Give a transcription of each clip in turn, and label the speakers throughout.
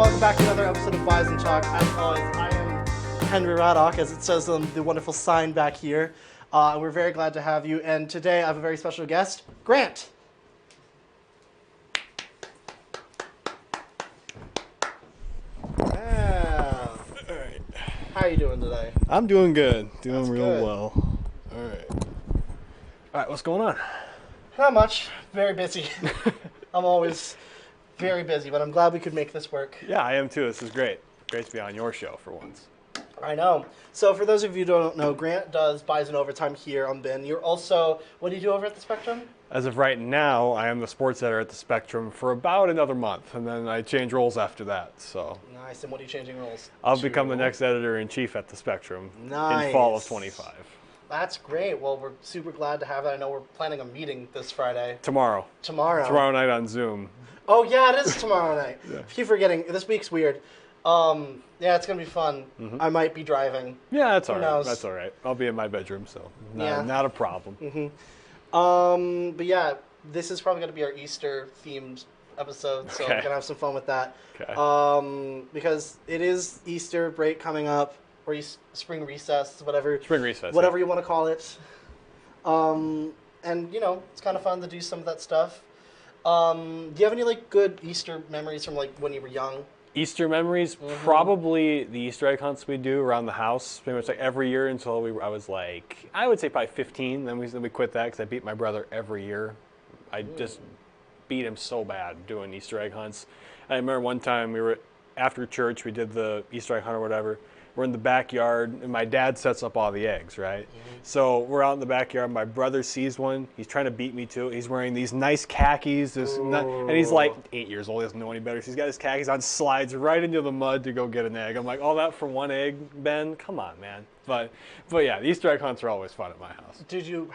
Speaker 1: welcome back to another episode of Bison Talk. As always, I am Henry Raddock, as it says on the wonderful sign back here. We're very glad to have you, and today I have a very special guest, Grant. Yeah.
Speaker 2: All right.
Speaker 1: How are you doing today?
Speaker 2: I'm doing good. Doing
Speaker 1: That's
Speaker 2: real
Speaker 1: good.
Speaker 2: well. All right. All right, what's going on?
Speaker 1: Not much. Very busy. I'm always very busy, but I'm glad we could make this work.
Speaker 2: Yeah, I am too. This is great. Great to be on your show for once.
Speaker 1: I know. So for those of you who don't know, Grant does Bison Overtime here on BIN. You're also, what do you do over at the Spectrum?
Speaker 2: As of right now, I am the sports editor at the Spectrum for about another month, and then I change roles after that. So
Speaker 1: Nice. And what are you changing roles?
Speaker 2: I'll become the next editor-in-chief at the Spectrum in fall of 25.
Speaker 1: That's great. Well, we're super glad to have that. I know we're planning a meeting this Friday.
Speaker 2: Tomorrow night on Zoom.
Speaker 1: Oh, yeah, it is tomorrow night.
Speaker 2: Yeah.
Speaker 1: Keep forgetting. This week's weird. Yeah, it's going to be fun.
Speaker 2: Mm-hmm.
Speaker 1: I might be driving.
Speaker 2: Yeah, that's all
Speaker 1: Who
Speaker 2: right.
Speaker 1: knows?
Speaker 2: That's all right. I'll be in my bedroom, so
Speaker 1: Yeah.
Speaker 2: not a problem.
Speaker 1: But yeah, this is probably going to be our Easter-themed episode, so
Speaker 2: Okay.
Speaker 1: we're going to have some fun with that.
Speaker 2: Okay.
Speaker 1: Because it is Easter break coming up, or spring recess, whatever.
Speaker 2: Spring recess.
Speaker 1: Whatever you want to call it. And, you know, it's kind of fun to do some of that stuff. Do you have any, like, good Easter memories from, like, when you were young?
Speaker 2: Easter memories, probably the Easter egg hunts we do around the house, pretty much like every year until I was like, I would say probably 15. Then we quit that because I beat my brother every year. I just beat him so bad doing Easter egg hunts. I remember one time we were after church, we did the Easter egg hunt or whatever. We're in the backyard, and my dad sets up all the eggs, right? So we're out in the backyard. My brother sees one. He's trying to beat me to it. He's wearing these nice khakis, and he's like 8 years old. He doesn't know any better. So he's got his khakis on, slides right into the mud to go get an egg. I'm like, all that for one egg, Ben? Come on, man. But yeah, the Easter egg hunts are always fun at my house.
Speaker 1: Did you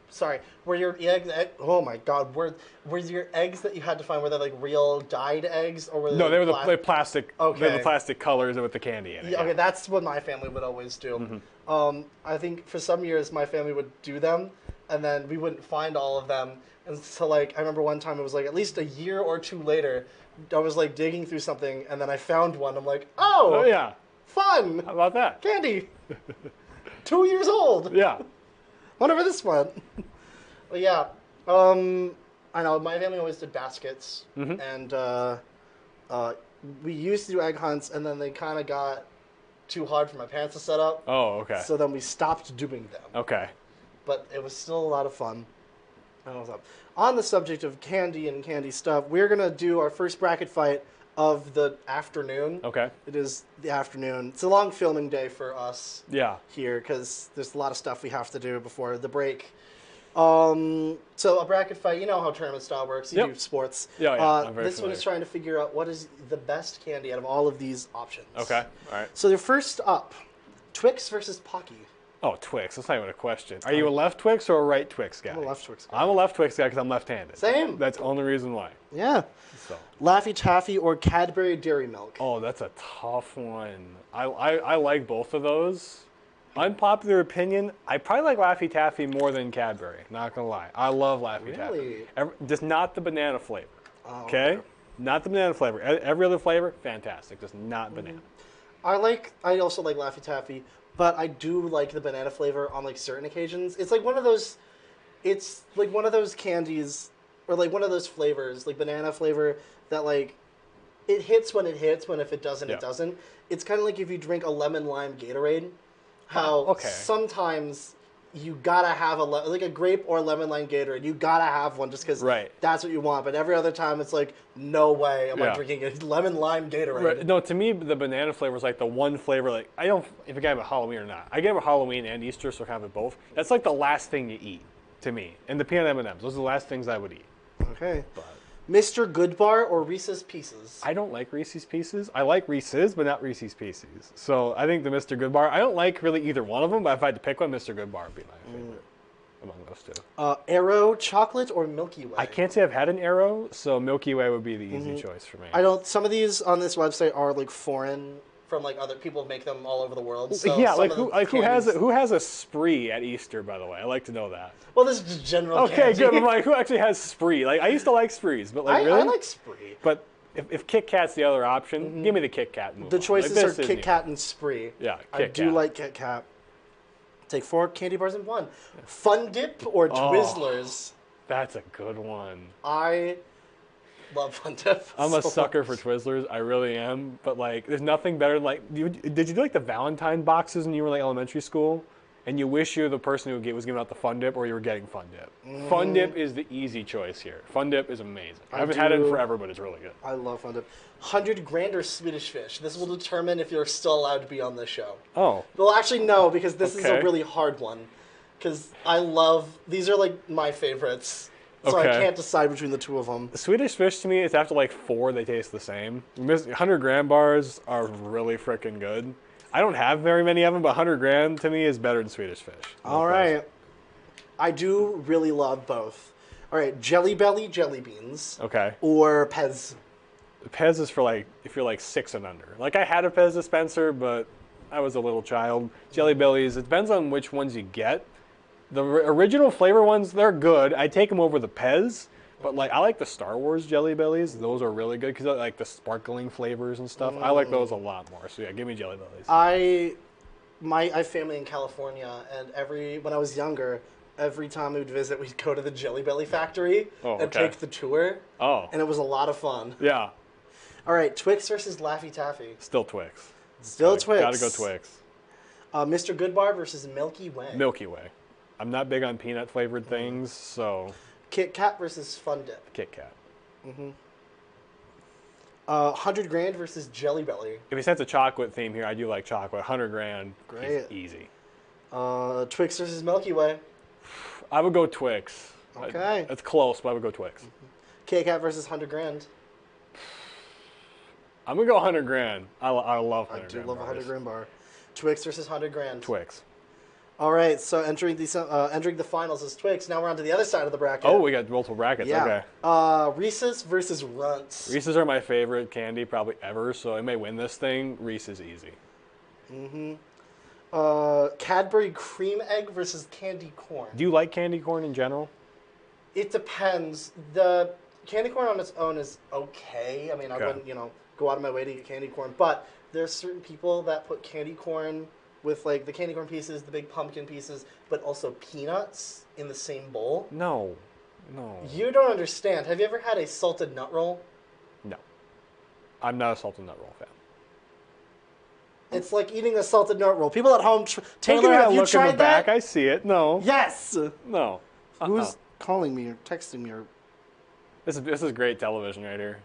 Speaker 1: sorry, were your eggs, oh my god, were your eggs that you had to find, were they like real dyed eggs, or were they
Speaker 2: No, they were
Speaker 1: like
Speaker 2: the plastic.
Speaker 1: Okay.
Speaker 2: They were the plastic colors with the candy in it.
Speaker 1: Yeah, okay, that's what my family would always do. I think for some years my family would do them, and then we wouldn't find all of them. And so, like, I remember one time it was like at least a year or two later, I was like digging through something, and then I found one. I'm like,
Speaker 2: Oh yeah.
Speaker 1: fun,
Speaker 2: How about that?
Speaker 1: candy, 2 years old.
Speaker 2: Yeah.
Speaker 1: Whatever this one. But yeah, I know my family always did baskets, and we used to do egg hunts, and then they kind of got too hard for my parents to set up.
Speaker 2: Oh, okay.
Speaker 1: So then we stopped doing them.
Speaker 2: Okay.
Speaker 1: But it was still a lot of fun. On the subject of candy and candy stuff, we're gonna do our first bracket fight of the afternoon.
Speaker 2: Okay.
Speaker 1: It is the afternoon. It's a long filming day for us.
Speaker 2: Yeah.
Speaker 1: Here, because there's a lot of stuff we have to do before the break. So a bracket fight, you know how tournament style works. You do sports.
Speaker 2: Yeah, I'm very
Speaker 1: this one is
Speaker 2: familiar.
Speaker 1: trying to figure out what is the best candy out of all of these options.
Speaker 2: Okay. All right.
Speaker 1: So the first up, Twix versus Pocky.
Speaker 2: Oh, Twix. That's not even a question. Are you a left Twix or a right Twix guy?
Speaker 1: I'm a left Twix guy.
Speaker 2: I'm a left Twix guy because I'm left-handed.
Speaker 1: Same.
Speaker 2: That's the only reason why.
Speaker 1: Yeah.
Speaker 2: So.
Speaker 1: Laffy Taffy or Cadbury Dairy Milk.
Speaker 2: Oh, that's a tough one. I like both of those. Unpopular opinion, I probably like Laffy Taffy more than Cadbury. Not gonna lie. I love Laffy
Speaker 1: Really?
Speaker 2: Taffy. Just not the banana flavor.
Speaker 1: Oh,
Speaker 2: Okay? Not the banana flavor. Every other flavor, fantastic. Just not banana.
Speaker 1: I also like Laffy Taffy, but I do like the banana flavor on like certain occasions. It's like one of those candies or like one of those flavors, like banana flavor that like it hits when it hits, when if it doesn't, it doesn't. It's kind of like if you drink a lemon lime Gatorade, how sometimes you gotta have like a grape or lemon lime Gatorade. You gotta have one just because that's what you want. But every other time, it's like, no way am I drinking a lemon lime Gatorade.
Speaker 2: Right. No, to me, the banana flavor is like the one flavor. Like I don't, if a guy have a Halloween or not. I get a Halloween and Easter, so I have it both. That's like the last thing you eat to me. And the peanut M&Ms, those are the last things I would eat.
Speaker 1: Okay.
Speaker 2: But
Speaker 1: Mr. Goodbar or Reese's Pieces?
Speaker 2: I don't like Reese's Pieces. I like Reese's, but not Reese's Pieces. So I think the Mr. Goodbar. I don't like really either one of them, but if I had to pick one, Mr. Goodbar would be my favorite among those two.
Speaker 1: Arrow chocolate or Milky Way?
Speaker 2: I can't say I've had an Arrow, so Milky Way would be the easy choice for me.
Speaker 1: Some of these on this website are like foreign from like other people make them all over the world. So
Speaker 2: yeah, who has a spree at Easter, by the way? I like to know that.
Speaker 1: Well, this is just general.
Speaker 2: Okay,
Speaker 1: candy.
Speaker 2: good. I'm like, who actually has spree? Like I used to like sprees, but like really,
Speaker 1: I like spree.
Speaker 2: But if Kit Kat's the other option, give me the Kit Kat. And move
Speaker 1: The
Speaker 2: on.
Speaker 1: choices
Speaker 2: Like,
Speaker 1: are Kit Kat and Spree.
Speaker 2: Yeah,
Speaker 1: I do like Kit Kat. Take 4 candy bars in 1. Fun Dip or Twizzlers?
Speaker 2: That's a good one.
Speaker 1: I love Fun Dip.
Speaker 2: I'm a sucker for Twizzlers. I really am. But like, there's nothing better. Like, did you do like the Valentine boxes when you were like elementary school? And you wish you were the person who was giving out the Fun Dip, or you were getting Fun Dip. Fun Dip is the easy choice here. Fun Dip is amazing. I haven't had it in forever, but it's really good.
Speaker 1: I love Fun Dip. 100 Grand or Swedish Fish? This will determine if you're still allowed to be on this show.
Speaker 2: Oh.
Speaker 1: Well, actually, no, because this is a really hard one. Because these are like my favorites. So I can't decide between the two of them.
Speaker 2: The Swedish Fish, to me, it's after like 4, they taste the same. 100 Grand bars are really freaking good. I don't have very many of them, but 100 Grand to me is better than Swedish Fish.
Speaker 1: All right. I do really love both. All right, Jelly Belly jelly beans.
Speaker 2: Okay.
Speaker 1: Or Pez.
Speaker 2: Pez is for like if you're like 6 and under. Like I had a Pez dispenser, but I was a little child. Jelly Bellies, it depends on which ones you get. The original flavor ones, they're good. I take them over the Pez. But like I like the Star Wars Jelly Bellies. Those are really good because I like the sparkling flavors and stuff. I like those a lot more. So yeah, give me Jelly Bellies.
Speaker 1: I have family in California, and when I was younger, every time we would visit, we'd go to the Jelly Belly factory and take the tour.
Speaker 2: Oh.
Speaker 1: And it was a lot of fun.
Speaker 2: Yeah.
Speaker 1: All right, Twix versus Laffy Taffy.
Speaker 2: Still Twix.
Speaker 1: Still Twix.
Speaker 2: Gotta go Twix.
Speaker 1: Mr. Goodbar versus Milky Way.
Speaker 2: Milky Way. I'm not big on peanut flavored things, so.
Speaker 1: Kit Kat versus Fun Dip.
Speaker 2: Kit Kat.
Speaker 1: 100 Grand versus Jelly Belly.
Speaker 2: If it's a chocolate theme here, I do like chocolate. 100 Grand.
Speaker 1: Great.
Speaker 2: Easy.
Speaker 1: Twix versus Milky Way.
Speaker 2: I would go Twix.
Speaker 1: Okay.
Speaker 2: It's close, but I would go Twix.
Speaker 1: Kit Kat versus 100 Grand.
Speaker 2: I'm going to go 100 Grand. I love 100 Grand.
Speaker 1: I do love a 100 Grand bar. Twix versus 100 Grand.
Speaker 2: Twix.
Speaker 1: All right, so entering the finals is Twix. Now we're on to the other side of the bracket.
Speaker 2: Oh, we got multiple brackets.
Speaker 1: Yeah.
Speaker 2: Okay.
Speaker 1: Reese's versus Runts.
Speaker 2: Reese's are my favorite candy probably ever, so I may win this thing. Reese's easy.
Speaker 1: Cadbury Cream Egg versus Candy Corn.
Speaker 2: Do you like candy corn in general?
Speaker 1: It depends. The candy corn on its own is okay. I mean, I wouldn't, go out of my way to get candy corn, but there's certain people that put candy corn with like the candy corn pieces, the big pumpkin pieces, but also peanuts in the same bowl.
Speaker 2: No.
Speaker 1: You don't understand. Have you ever had a salted nut roll?
Speaker 2: No. I'm not a salted nut roll fan.
Speaker 1: It's like eating a salted nut roll. People at home,
Speaker 2: Taylor,
Speaker 1: have you
Speaker 2: look in
Speaker 1: tried
Speaker 2: the
Speaker 1: that?
Speaker 2: back. I see it. No.
Speaker 1: Yes.
Speaker 2: No.
Speaker 1: Who's calling me or texting me?
Speaker 2: This is great television right here.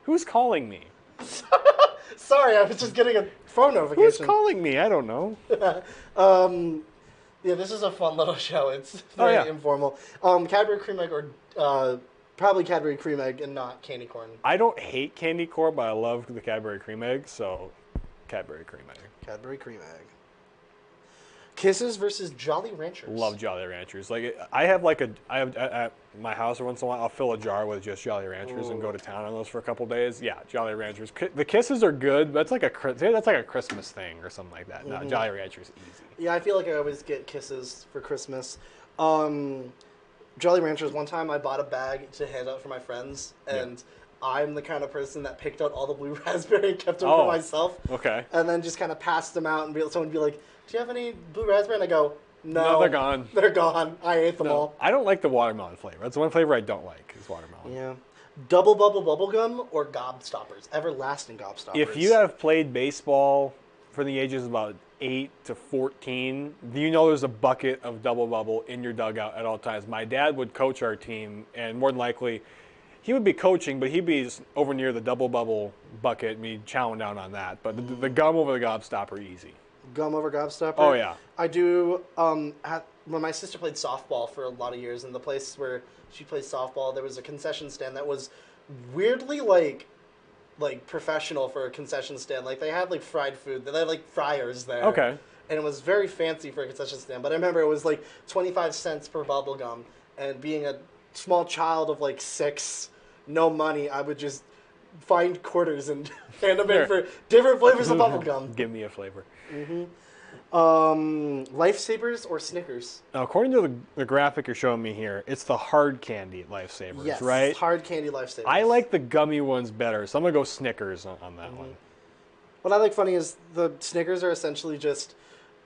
Speaker 2: Who's calling me?
Speaker 1: Sorry, I was just getting a phone notification.
Speaker 2: Who's calling me? I don't know.
Speaker 1: Yeah, this is a fun little show. It's very informal. Cadbury Cream Egg or probably Cadbury Cream Egg and not candy corn.
Speaker 2: I don't hate candy corn, but I love the Cadbury Cream Egg, so Cadbury Cream Egg.
Speaker 1: Cadbury Cream Egg. Kisses versus Jolly Ranchers.
Speaker 2: Love Jolly Ranchers. Like I have at my house or once in a while I'll fill a jar with just Jolly Ranchers and go to town on those for a couple days. Yeah, Jolly Ranchers. The Kisses are good, but that's like a Christmas thing or something like that. No, Jolly Ranchers easy.
Speaker 1: Yeah, I feel like I always get Kisses for Christmas. Jolly Ranchers. One time I bought a bag to hand out for my friends, and I'm the kind of person that picked out all the blue raspberry and kept them for myself.
Speaker 2: Okay.
Speaker 1: And then just kind of passed them out, and someone would be like, "Do you have any blue raspberry?" And I go, "No,
Speaker 2: they're gone.
Speaker 1: They're gone. I ate them all."
Speaker 2: I don't like the watermelon flavor. That's the one flavor I don't like is watermelon.
Speaker 1: Yeah. Double Bubble Bubblegum or Gobstoppers? Everlasting Gobstoppers.
Speaker 2: If you have played baseball from the ages of about 8 to 14, you know there's a bucket of Double Bubble in your dugout at all times. My dad would coach our team, and more than likely, he would be coaching, but he'd be over near the Double Bubble bucket, me chowing down on that. But the gum over the Gobstopper, easy.
Speaker 1: Gum over Gobstopper?
Speaker 2: Oh, yeah.
Speaker 1: I do. When my sister played softball for a lot of years, in the place where she plays softball, there was a concession stand that was weirdly like professional for a concession stand. Like they had like fried food. They had like fryers there.
Speaker 2: Okay.
Speaker 1: And it was very fancy for a concession stand. But I remember it was like 25 cents per bubble gum. And being a small child of like 6, no money, I would just find quarters and hand them in for different flavors of bubble gum.
Speaker 2: Give me a flavor.
Speaker 1: Lifesavers or Snickers?
Speaker 2: Now, according to the graphic you're showing me here, it's the hard candy Lifesavers,
Speaker 1: Yes,
Speaker 2: right?
Speaker 1: hard candy Lifesavers.
Speaker 2: I like the gummy ones better, so I'm going to go Snickers on that one.
Speaker 1: What I like funny is the Snickers are essentially just,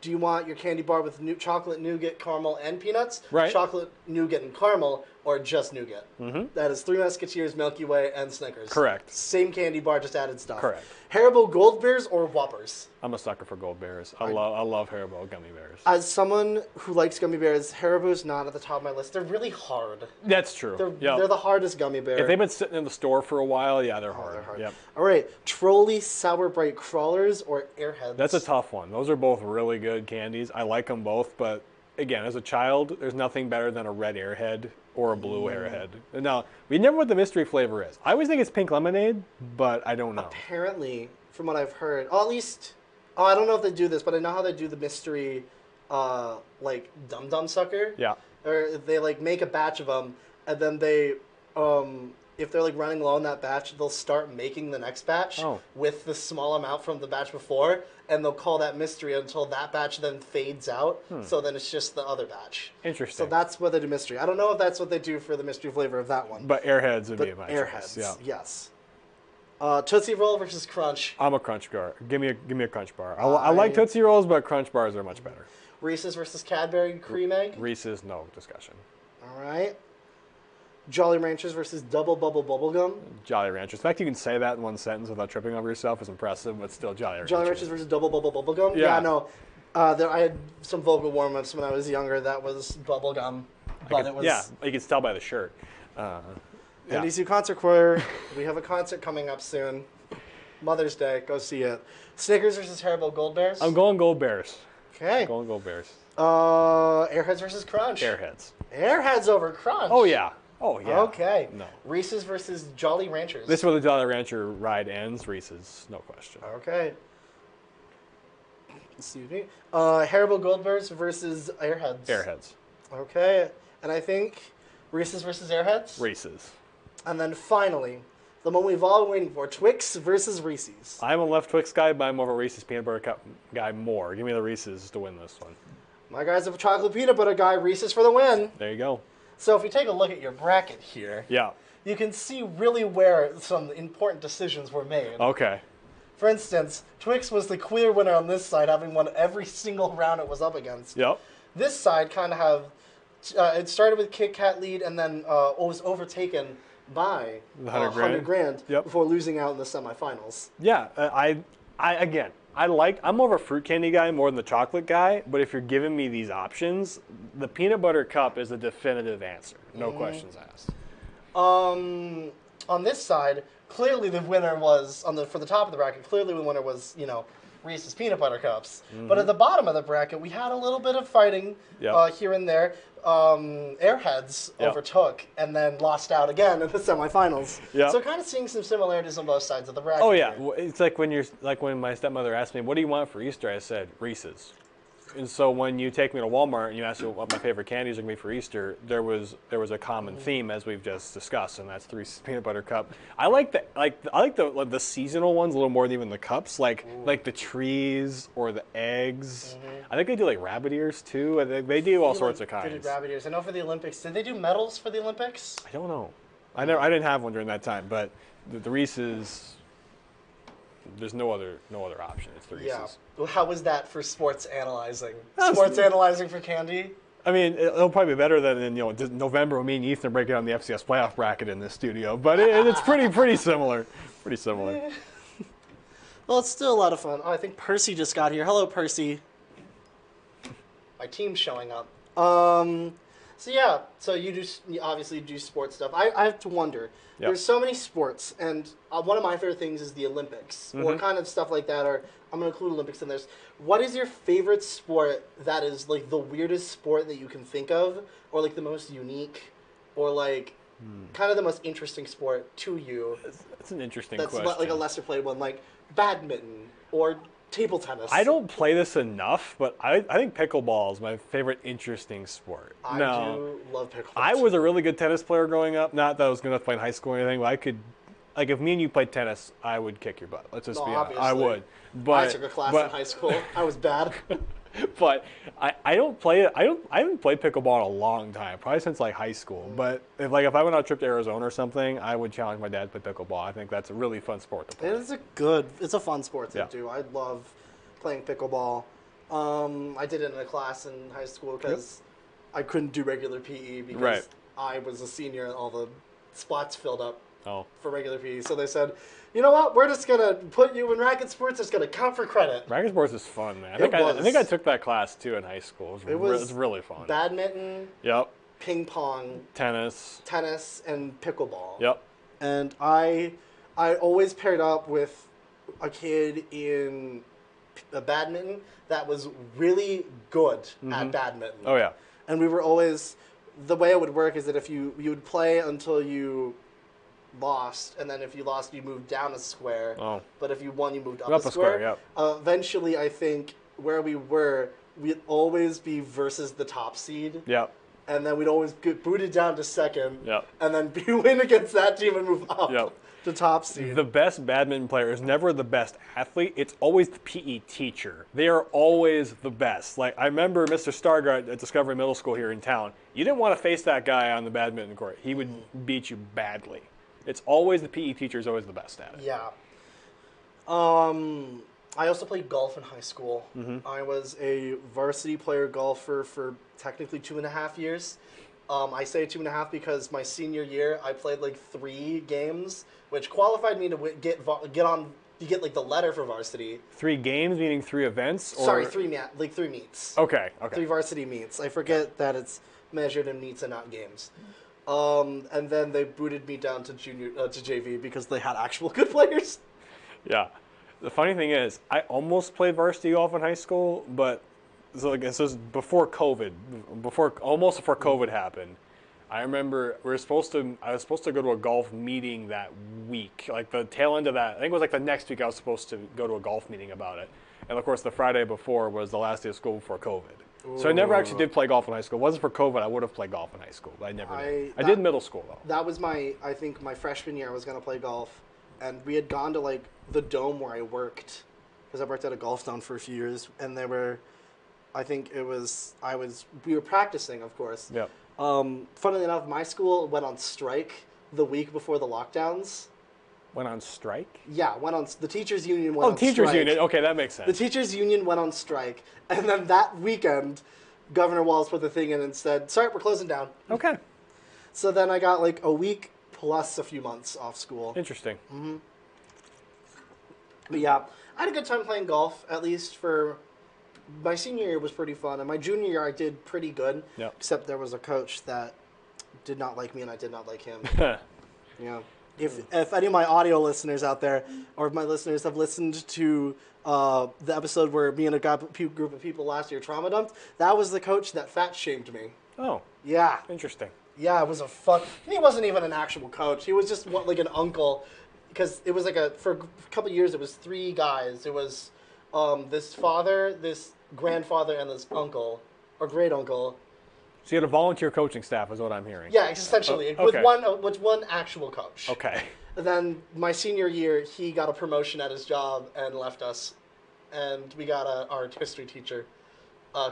Speaker 1: do you want your candy bar with chocolate, nougat, caramel, and peanuts?
Speaker 2: Right.
Speaker 1: Chocolate, nougat, and caramel, or just nougat? That is Three Musketeers, Milky Way, and Snickers.
Speaker 2: Correct.
Speaker 1: Same candy bar, just added stuff.
Speaker 2: Correct.
Speaker 1: Haribo Gold Bears or Whoppers?
Speaker 2: I'm a sucker for Gold Bears. I love Haribo gummy bears.
Speaker 1: As someone who likes gummy bears, Haribo's not at the top of my list. They're really hard.
Speaker 2: That's true.
Speaker 1: They're the hardest gummy bear.
Speaker 2: If they've been sitting in the store for a while, yeah, they're hard.
Speaker 1: They're hard.
Speaker 2: Yep.
Speaker 1: All right, Trolley Sour Bright Crawlers or Airheads?
Speaker 2: That's a tough one. Those are both really good candies. I like them both, but again, as a child, there's nothing better than a red Airhead or a blue Airhead. Now, we never know what the mystery flavor is. I always think it's pink lemonade, but I don't know.
Speaker 1: Apparently, from what I've heard, at least, I don't know if they do this, but I know how they do the mystery, like Dum Dum Sucker.
Speaker 2: Yeah.
Speaker 1: Or they like make a batch of them, and then they, if they're like running low on that batch, they'll start making the next batch with the small amount from the batch before, and they'll call that mystery until that batch then fades out. So then it's just the other batch.
Speaker 2: Interesting.
Speaker 1: So that's what they do mystery. I don't know if that's what they do for the mystery flavor of that one.
Speaker 2: But Airheads would be my
Speaker 1: Airheads,
Speaker 2: choice. Yeah.
Speaker 1: yes. Tootsie Roll versus Crunch.
Speaker 2: I'm a Crunch bar. Give me a Crunch bar. I like Tootsie Rolls, but Crunch bars are much better.
Speaker 1: Reese's versus Cadbury Cream Egg.
Speaker 2: Reese's, no discussion.
Speaker 1: All right. Jolly Ranchers versus Double Bubble Bubblegum.
Speaker 2: Jolly Ranchers. The fact you can say that in one sentence without tripping over yourself is impressive, but still Jolly Ranchers.
Speaker 1: Jolly Ranchers versus Double Bubble Bubblegum.
Speaker 2: Yeah,
Speaker 1: no. I had some vocal warm-ups when I was younger. That was bubblegum. But it was...
Speaker 2: Yeah, you can tell by the shirt.
Speaker 1: NDCU Concert Choir. We have a concert coming up soon. Mother's Day. Go see it. Snickers versus Haribo Gold Bears.
Speaker 2: I'm going Gold Bears.
Speaker 1: Okay.
Speaker 2: I'm going Gold Bears.
Speaker 1: Airheads versus Crunch.
Speaker 2: Airheads.
Speaker 1: Airheads over Crunch.
Speaker 2: Oh, yeah. Oh, yeah.
Speaker 1: Okay.
Speaker 2: No.
Speaker 1: Reese's versus Jolly Ranchers.
Speaker 2: This is where the Jolly Rancher ride ends. Reese's, no question.
Speaker 1: Okay. Excuse me. Haribo Gold Bears versus Airheads.
Speaker 2: Airheads.
Speaker 1: Okay. And I think Reese's versus Airheads.
Speaker 2: Reese's.
Speaker 1: And then finally, the one we've all been waiting for, Twix versus Reese's.
Speaker 2: I'm a left Twix guy, but I'm more of a Reese's Peanut Butter Cup guy more. Give me the Reese's to win this one.
Speaker 1: My guy's a chocolate peanut butter guy. Reese's for the win.
Speaker 2: There you go.
Speaker 1: So if you take a look at your bracket here,
Speaker 2: yeah,
Speaker 1: you can see really where some important decisions were made.
Speaker 2: Okay.
Speaker 1: For instance, Twix was the clear winner on this side, having won every single round it was up against.
Speaker 2: Yep.
Speaker 1: This side kind of have, it started with Kit Kat lead and then was overtaken by
Speaker 2: the 100
Speaker 1: grand
Speaker 2: yep.
Speaker 1: before losing out in the semifinals.
Speaker 2: Yeah, I'm more of a fruit candy guy more than the chocolate guy, but if you're giving me these options, the peanut butter cup is the definitive answer. No questions asked.
Speaker 1: On this side, clearly the winner was, for the top of the bracket, clearly the winner was, Reese's Peanut Butter Cups. But at the bottom of the bracket, we had a little bit of fighting here and there. Airheads overtook and then lost out again in the semifinals.
Speaker 2: Yep.
Speaker 1: So kind of seeing some similarities on both sides of the bracket.
Speaker 2: Oh yeah, it's like when my stepmother asked me, "What do you want for Easter?" I said Reese's. And so when you take me to Walmart and you ask me what my favorite candies are going to be for Easter, there was a common theme as we've just discussed, and that's the Reese's Peanut Butter Cup. I like the seasonal ones a little more than even the cups, like the trees or the eggs. I think they do like rabbit ears too. I think they do all sorts of kinds.
Speaker 1: They did rabbit ears. I know for the Olympics, did they do medals for the Olympics?
Speaker 2: I don't know. I didn't have one during that time, but the Reese's. There's no other option. It's the Reese's.
Speaker 1: Yeah. Well, how was that for sports analyzing? Sports analyzing for candy?
Speaker 2: I mean, it'll probably be better than in November when me and Ethan are breaking down the FCS playoff bracket in this studio. But it's pretty similar. Pretty similar.
Speaker 1: Well, it's still a lot of fun. Oh, I think Percy just got here. Hello, Percy. My team's showing up. So you obviously do sports stuff. I have to wonder. Yep. There's so many sports, and one of my favorite things is the Olympics, or kind of stuff like that. Or I'm going to include Olympics in this. What is your favorite sport that is like the weirdest sport that you can think of, or like the most unique, or like kind of the most interesting sport to you?
Speaker 2: That's an interesting question.
Speaker 1: That's like a lesser played one, like badminton or table tennis.
Speaker 2: I don't play this enough, but I think pickleball is my favorite interesting sport.
Speaker 1: I do love pickleball.
Speaker 2: I was a really good tennis player growing up. Not that I was good enough to play in high school or anything, but like if me and you played tennis, I would kick your butt. Let's just be honest.
Speaker 1: Obviously.
Speaker 2: I would. But
Speaker 1: I took a class in high school. I was bad.
Speaker 2: But I don't play it. I haven't played pickleball in a long time, probably since like high school. But if I went on a trip to Arizona or something, I would challenge my dad to play pickleball. I think that's a really fun sport to play.
Speaker 1: It's a fun sport to do. I love playing pickleball. I did it in a class in high school because I couldn't do regular PE because I was a senior and all the spots filled up for regular PE. So they said, you know what? We're just gonna put you in racket sports. It's gonna count for credit.
Speaker 2: Racket sports is fun, man. I think I took that class too in high school. It was really fun.
Speaker 1: Badminton.
Speaker 2: Yep.
Speaker 1: Ping pong.
Speaker 2: Tennis.
Speaker 1: And pickleball.
Speaker 2: Yep.
Speaker 1: And I always paired up with a kid in badminton that was really good at badminton.
Speaker 2: Oh yeah.
Speaker 1: And we were always, the way it would work is that if you would play until you lost, and then if you lost, you moved down a square. Oh. But if you won, you moved up a square. Yep. Eventually, I think where we were, we'd always be versus the top seed.
Speaker 2: Yep.
Speaker 1: And then we'd always get booted down to second.
Speaker 2: Yep.
Speaker 1: And then win against that team and move up.
Speaker 2: Yep.
Speaker 1: The top seed.
Speaker 2: The best badminton player is never the best athlete. It's always the PE teacher. They are always the best. Like, I remember Mr. Stargard at Discovery Middle School here in town. You didn't want to face that guy on the badminton court. He would beat you badly. It's always the PE teacher is always the best at it.
Speaker 1: Yeah. I also played golf in high school. I was a varsity player golfer for technically 2.5 years. I say 2.5 because my senior year I played like 3 games, which qualified me to get on. You get like the letter for varsity.
Speaker 2: 3 games meaning 3 events. Or?
Speaker 1: Sorry, 3 meets.
Speaker 2: Okay.
Speaker 1: 3 varsity meets. I forget that it's measured in meets and not games. And then they booted me down to to JV because they had actual good players.
Speaker 2: Yeah. The funny thing is, I almost played varsity golf in high school, but this was before COVID. Almost before COVID happened. I remember I was supposed to go to a golf meeting that week, like the tail end of that. I think it was like the next week I was supposed to go to a golf meeting about it. And of course, the Friday before was the last day of school before COVID. Ooh. So I never actually did play golf in high school. If it wasn't for COVID, I would have played golf in high school, but I never did. I did middle school, though.
Speaker 1: That was I think my freshman year I was going to play golf. And we had gone to like the dome where I worked, because I worked at a golf zone for a few years. And we were practicing, of course.
Speaker 2: Yeah.
Speaker 1: Funnily enough, my school went on strike the week before the lockdowns.
Speaker 2: Went on strike?
Speaker 1: Yeah, the teachers union went on strike.
Speaker 2: Oh, teachers union. Okay, that makes sense.
Speaker 1: The teachers union went on strike. And then that weekend, Governor Walz put the thing in and said, sorry, we're closing down.
Speaker 2: Okay.
Speaker 1: So then I got like a week plus a few months off school.
Speaker 2: Interesting.
Speaker 1: Mm-hmm. But yeah, I had a good time playing golf, at least for my senior year was pretty fun. And my junior year I did pretty good.
Speaker 2: Yep.
Speaker 1: Except there was a coach that did not like me and I did not like him. Yeah. If any of my audio listeners out there, or if my listeners have listened to the episode where me and a group of people last year trauma dumped, that was the coach that fat shamed me.
Speaker 2: Oh.
Speaker 1: Yeah.
Speaker 2: Interesting.
Speaker 1: Yeah, it was he wasn't even an actual coach. He was just like an uncle, because it was like for a couple of years it was 3 guys. It was this father, this grandfather, and this uncle or great uncle.
Speaker 2: So you had a volunteer coaching staff, is what I'm hearing.
Speaker 1: Yeah, essentially,
Speaker 2: okay.
Speaker 1: with one actual coach.
Speaker 2: Okay.
Speaker 1: And then my senior year, he got a promotion at his job and left us, and we got a art history teacher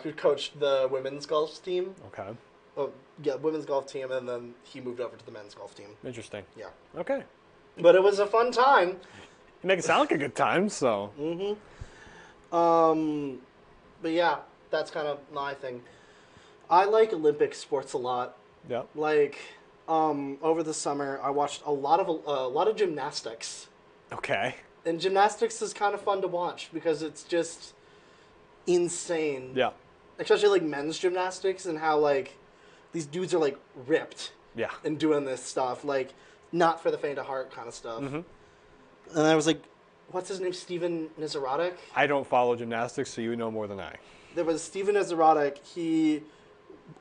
Speaker 1: who coached the women's golf team.
Speaker 2: Okay.
Speaker 1: Oh, yeah, women's golf team, and then he moved over to the men's golf team.
Speaker 2: Interesting.
Speaker 1: Yeah.
Speaker 2: Okay.
Speaker 1: But it was a fun time.
Speaker 2: You make it sound like a good time, so.
Speaker 1: Mm-hmm. But yeah, that's kind of my thing. I like Olympic sports a lot.
Speaker 2: Yeah.
Speaker 1: Like, over the summer, I watched a lot of gymnastics.
Speaker 2: Okay.
Speaker 1: And gymnastics is kind of fun to watch because it's just insane.
Speaker 2: Yeah.
Speaker 1: Especially like men's gymnastics and how like these dudes are like ripped.
Speaker 2: Yeah.
Speaker 1: And doing this stuff, like not for the faint of heart kind of stuff.
Speaker 2: Mm-hmm.
Speaker 1: And I was like, what's his name? Steven Nizaradek?
Speaker 2: I don't follow gymnastics, so you know more than I.
Speaker 1: There was Steven Nizaradek. He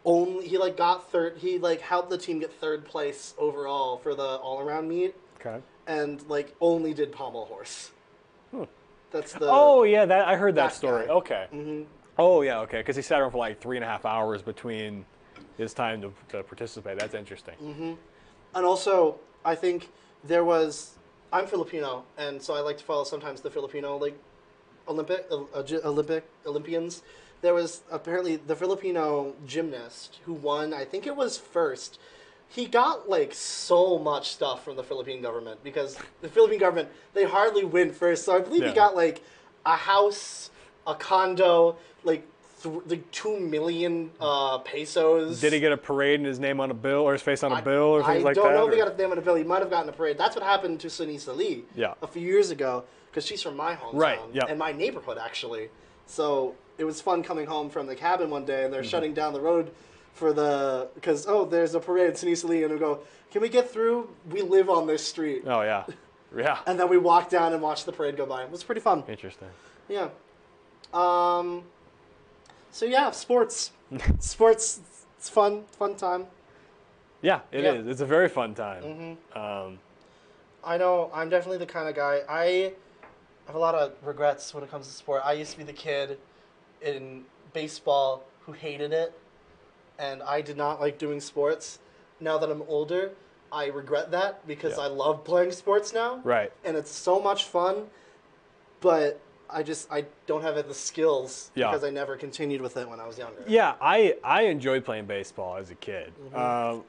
Speaker 1: got third. He like helped the team get 3rd place overall for the all-around meet.
Speaker 2: Okay.
Speaker 1: And like only did pommel horse. That's the.
Speaker 2: Oh yeah, I heard that story.
Speaker 1: Guy.
Speaker 2: Okay.
Speaker 1: Mm-hmm.
Speaker 2: Oh yeah, okay. Because he sat around for like 3.5 hours between his time to participate. That's interesting.
Speaker 1: Mm-hmm. And also, I think there was I'm Filipino, and so I like to follow sometimes the Filipino like Olympians. There was apparently the Filipino gymnast who won. I think it was first. He got like so much stuff from the Philippine government because the Philippine government they hardly win first. So I believe he got like a house, a condo, like 2 million pesos.
Speaker 2: Did he get a parade and his name on a bill or his face on a bill or things like that?
Speaker 1: I don't know if he got his name on a bill. He might have gotten a parade. That's what happened to Sunisa Lee a few years ago because she's from my hometown and my neighborhood actually. So it was fun coming home from the cabin one day and they're shutting down the road for because there's a parade at Sunisa Lee and we go, can we get through? We live on this street.
Speaker 2: Oh yeah, yeah.
Speaker 1: And then we walked down and watched the parade go by. It was pretty fun.
Speaker 2: Interesting.
Speaker 1: Yeah. So yeah, sports. Sports, it's fun time.
Speaker 2: Yeah, it is. It's a very fun time.
Speaker 1: Mm-hmm. I know, I'm definitely the kind of guy, I have a lot of regrets when it comes to sport. I used to be the kid in baseball who hated it, and I did not like doing sports. Now that I'm older, I regret that because I love playing sports now.
Speaker 2: Right.
Speaker 1: And it's so much fun, but I don't have the skills because I never continued with it when I was younger.
Speaker 2: Yeah, I enjoyed playing baseball as a kid. I'm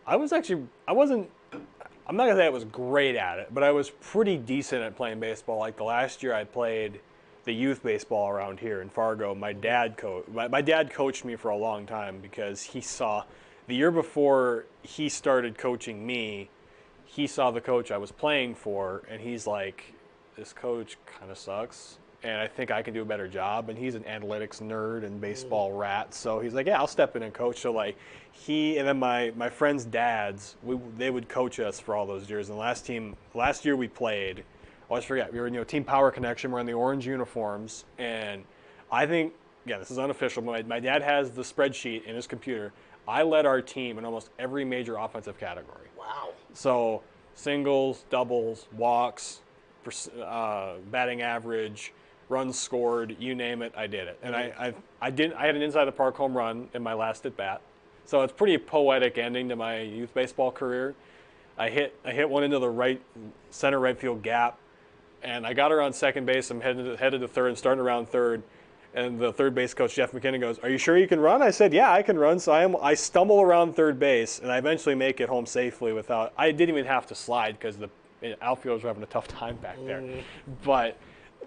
Speaker 2: not gonna say I was great at it, but I was pretty decent at playing baseball. Like the last year I played the youth baseball around here in Fargo. My dad coached me for a long time because he saw the year before he started coaching me, he saw the coach I was playing for, and he's like, this coach kind of sucks. And I think I can do a better job. And he's an analytics nerd and baseball rat. So he's like, yeah, I'll step in and coach. So like he and then my friends' dads, they would coach us for all those years. And last year we played, I always forget, we were Team Power Connection. We're in the orange uniforms. And I think, this is unofficial. My dad has the spreadsheet in his computer. I led our team in almost every major offensive category.
Speaker 1: Wow. So
Speaker 2: singles, doubles, walks, batting average, runs scored, you name it, I did it. And I had an inside the park home run in my last at bat. So it's pretty poetic ending to my youth baseball career. I hit one into the center right field gap, and I got her on second base. I'm headed to third and starting around third. And the third base coach, Jeff McKinnon, goes, "Are you sure you can run?" I said, "Yeah, I can run." So I stumble around third base, and I eventually make it home safely I didn't even have to slide because the outfielders were having a tough time back there. But